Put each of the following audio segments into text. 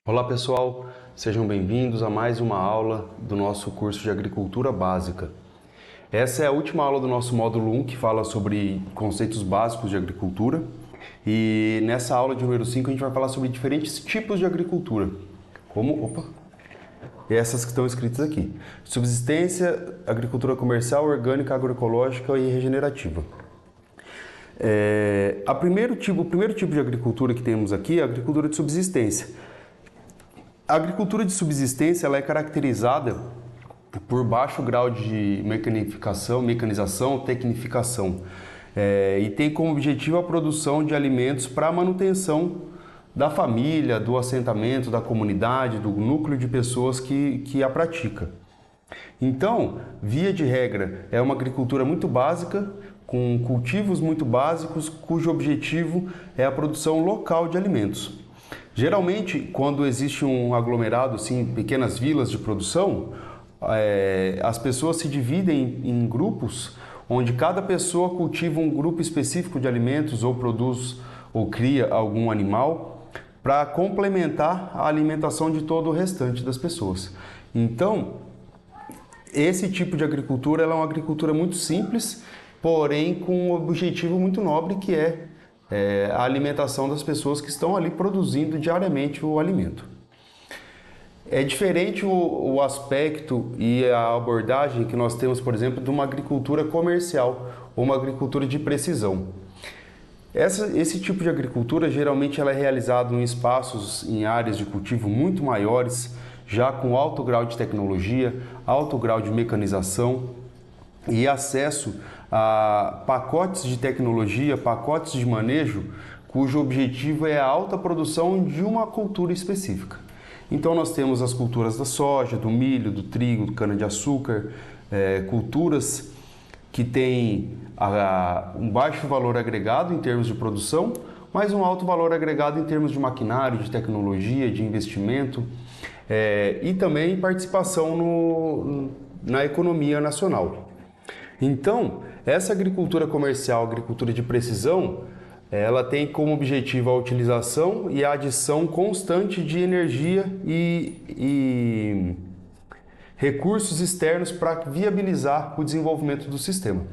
Olá pessoal, sejam bem-vindos a mais uma aula do nosso curso de Agricultura Básica. Essa é a última aula do nosso módulo 1 que fala sobre conceitos básicos de agricultura e nessa aula de número 5 a gente vai falar sobre diferentes tipos de agricultura, como essas que estão escritas aqui: subsistência, agricultura comercial, orgânica, agroecológica e regenerativa. O primeiro tipo de agricultura que temos aqui é a agricultura de subsistência. A agricultura de subsistência ela é caracterizada por baixo grau de mecanização, tecnificação, e tem como objetivo a produção de alimentos para a manutenção da família, do assentamento, da comunidade, do núcleo de pessoas que a pratica. Então, via de regra, é uma agricultura muito básica, com cultivos muito básicos, cujo objetivo é a produção local de alimentos. Geralmente, quando existe um aglomerado, assim, pequenas vilas de produção, as pessoas se dividem em grupos, onde cada pessoa cultiva um grupo específico de alimentos ou produz ou cria algum animal para complementar a alimentação de todo o restante das pessoas. Então, esse tipo de agricultura ela é uma agricultura muito simples, porém com um objetivo muito nobre que é a alimentação das pessoas que estão ali produzindo diariamente o alimento. É diferente o aspecto e a abordagem que nós temos, por exemplo, de uma agricultura comercial ou uma agricultura de precisão. Esse tipo de agricultura geralmente ela é realizada em espaços, em áreas de cultivo muito maiores, já com alto grau de tecnologia, alto grau de mecanização e acesso a pacotes de tecnologia, pacotes de manejo, cujo objetivo é a alta produção de uma cultura específica. Então nós temos as culturas da soja, do milho, do trigo, do cana-de-açúcar, culturas que têm um baixo valor agregado em termos de produção, mas um alto valor agregado em termos de maquinário, de tecnologia, de investimento e também participação na economia nacional. Então, essa agricultura comercial, agricultura de precisão, ela tem como objetivo a utilização e a adição constante de energia e recursos externos para viabilizar o desenvolvimento do sistema.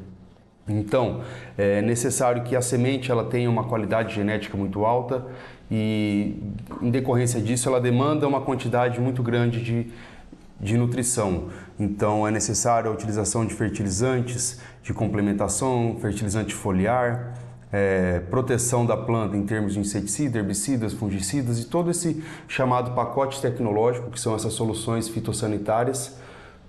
Então, é necessário que a semente ela tenha uma qualidade genética muito alta e, em decorrência disso, ela demanda uma quantidade muito grande de nutrição. Então é necessário a utilização de fertilizantes, de complementação, fertilizante foliar, proteção da planta em termos de inseticida, herbicidas, fungicidas e todo esse chamado pacote tecnológico, que são essas soluções fitossanitárias,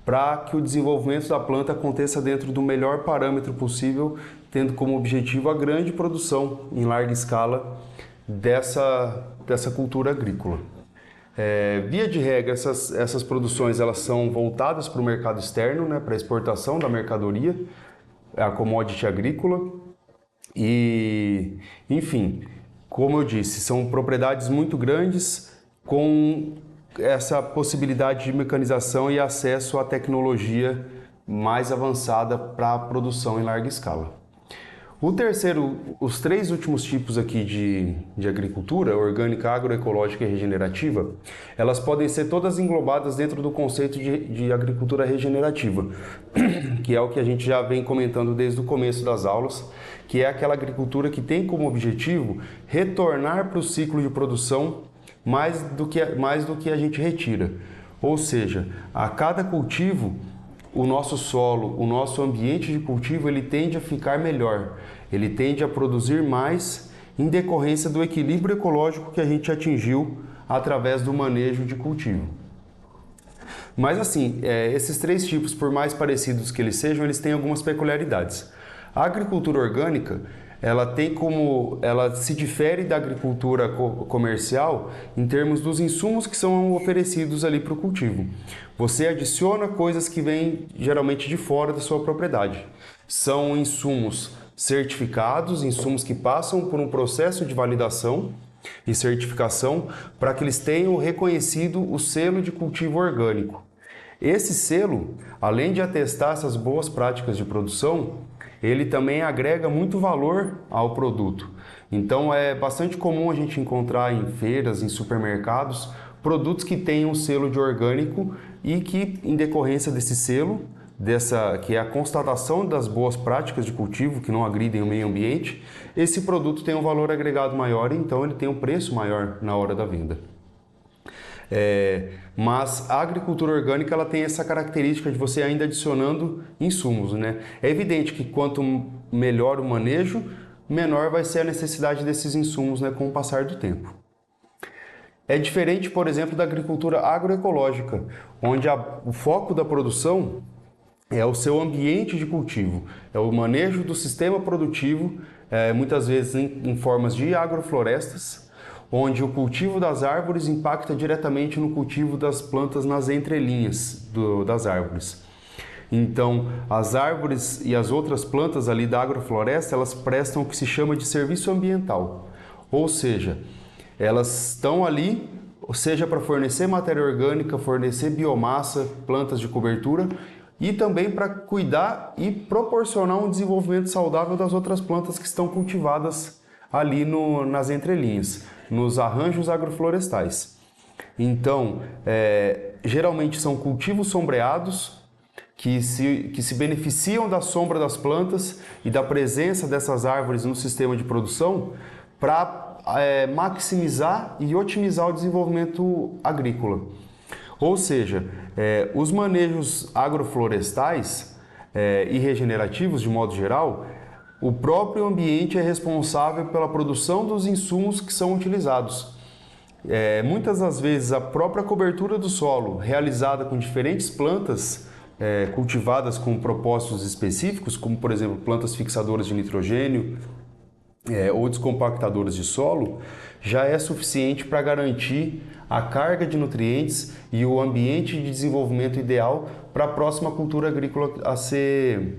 para que o desenvolvimento da planta aconteça dentro do melhor parâmetro possível, tendo como objetivo a grande produção em larga escala dessa cultura agrícola. Via de regra, essas produções elas são voltadas para o mercado externo, né, para a exportação da mercadoria, a commodity agrícola e, enfim, como eu disse, são propriedades muito grandes com essa possibilidade de mecanização e acesso à tecnologia mais avançada para a produção em larga escala. Os três últimos tipos aqui de agricultura, orgânica, agroecológica e regenerativa, elas podem ser todas englobadas dentro do conceito de agricultura regenerativa, que é o que a gente já vem comentando desde o começo das aulas, que é aquela agricultura que tem como objetivo retornar para o ciclo de produção mais do que a gente retira. Ou seja, a cada cultivo, o nosso solo, o nosso ambiente de cultivo, ele tende a ficar melhor, ele tende a produzir mais em decorrência do equilíbrio ecológico que a gente atingiu através do manejo de cultivo. Mas assim, esses três tipos, por mais parecidos que eles sejam, eles têm algumas peculiaridades. A agricultura orgânica, ela se difere da agricultura comercial em termos dos insumos que são oferecidos ali para o cultivo. Você adiciona coisas que vêm geralmente de fora da sua propriedade. São insumos certificados, insumos que passam por um processo de validação e certificação para que eles tenham reconhecido o selo de cultivo orgânico. Esse selo, além de atestar essas boas práticas de produção, ele também agrega muito valor ao produto. Então é bastante comum a gente encontrar em feiras, em supermercados, produtos que têm um selo de orgânico e que, em decorrência desse selo, que é a constatação das boas práticas de cultivo que não agridem o meio ambiente, esse produto tem um valor agregado maior e então ele tem um preço maior na hora da venda. Mas a agricultura orgânica ela tem essa característica de você ainda adicionando insumos, né? É evidente que quanto melhor o manejo, menor vai ser a necessidade desses insumos, né, com o passar do tempo. É diferente, por exemplo, da agricultura agroecológica, onde o foco da produção é o seu ambiente de cultivo, é o manejo do sistema produtivo, muitas vezes em formas de agroflorestas, onde o cultivo das árvores impacta diretamente no cultivo das plantas nas entrelinhas das árvores. Então, as árvores e as outras plantas ali da agrofloresta, elas prestam o que se chama de serviço ambiental, ou seja, elas estão ali, seja para fornecer matéria orgânica, fornecer biomassa, plantas de cobertura, e também para cuidar e proporcionar um desenvolvimento saudável das outras plantas que estão cultivadas ali nas entrelinhas, nos arranjos agroflorestais. Então, geralmente são cultivos sombreados que se beneficiam da sombra das plantas e da presença dessas árvores no sistema de produção para maximizar e otimizar o desenvolvimento agrícola. Ou seja, os manejos agroflorestais e regenerativos, de modo geral, o próprio ambiente é responsável pela produção dos insumos que são utilizados. Muitas das vezes a própria cobertura do solo, realizada com diferentes plantas cultivadas com propósitos específicos, como por exemplo plantas fixadoras de nitrogênio ou descompactadoras de solo, já é suficiente para garantir a carga de nutrientes e o ambiente de desenvolvimento ideal para a próxima cultura agrícola a ser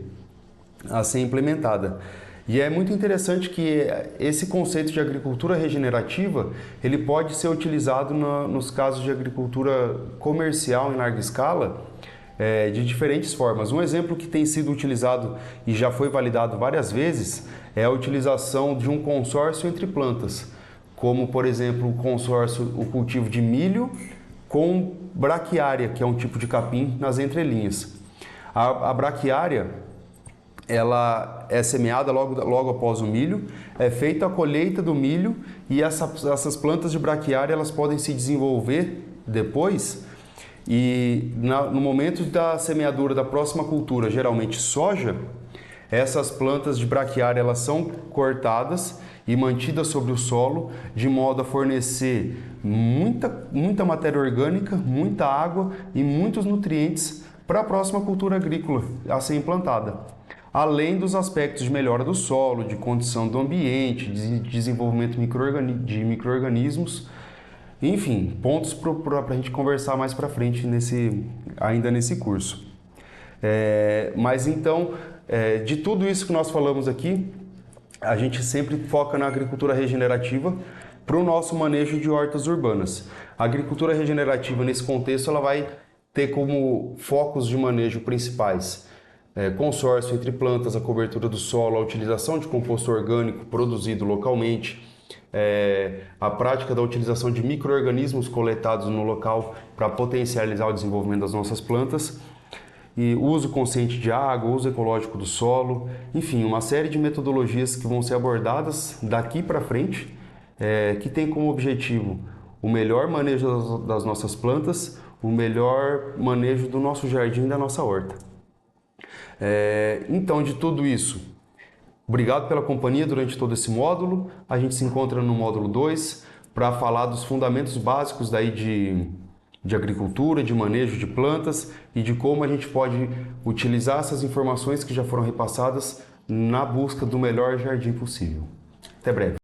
implementada. E é muito interessante que esse conceito de agricultura regenerativa ele pode ser utilizado nos casos de agricultura comercial em larga escala de diferentes formas. Um exemplo que tem sido utilizado e já foi validado várias vezes é a utilização de um consórcio entre plantas, como por exemplo o cultivo de milho com braquiária, que é um tipo de capim nas entrelinhas. A braquiária ela é semeada logo após o milho, é feita a colheita do milho e essas plantas de braquiária elas podem se desenvolver depois e no momento da semeadura da próxima cultura, geralmente soja, essas plantas de braquiária elas são cortadas e mantidas sobre o solo de modo a fornecer muita matéria orgânica, muita água e muitos nutrientes para a próxima cultura agrícola a ser implantada. Além dos aspectos de melhora do solo, de condição do ambiente, de desenvolvimento de micro-organismos, enfim, pontos para a gente conversar mais para frente ainda nesse curso. Mas então, de tudo isso que nós falamos aqui, a gente sempre foca na agricultura regenerativa para o nosso manejo de hortas urbanas. A agricultura regenerativa, nesse contexto, ela vai ter como focos de manejo principais consórcio entre plantas, a cobertura do solo, a utilização de composto orgânico produzido localmente, a prática da utilização de micro-organismos coletados no local para potencializar o desenvolvimento das nossas plantas, e uso consciente de água, uso ecológico do solo, enfim, uma série de metodologias que vão ser abordadas daqui para frente, que tem como objetivo o melhor manejo das nossas plantas, o melhor manejo do nosso jardim e da nossa horta. Então, de tudo isso, obrigado pela companhia durante todo esse módulo. A gente se encontra no módulo 2 para falar dos fundamentos básicos daí de agricultura, de manejo de plantas e de como a gente pode utilizar essas informações que já foram repassadas na busca do melhor jardim possível. Até breve.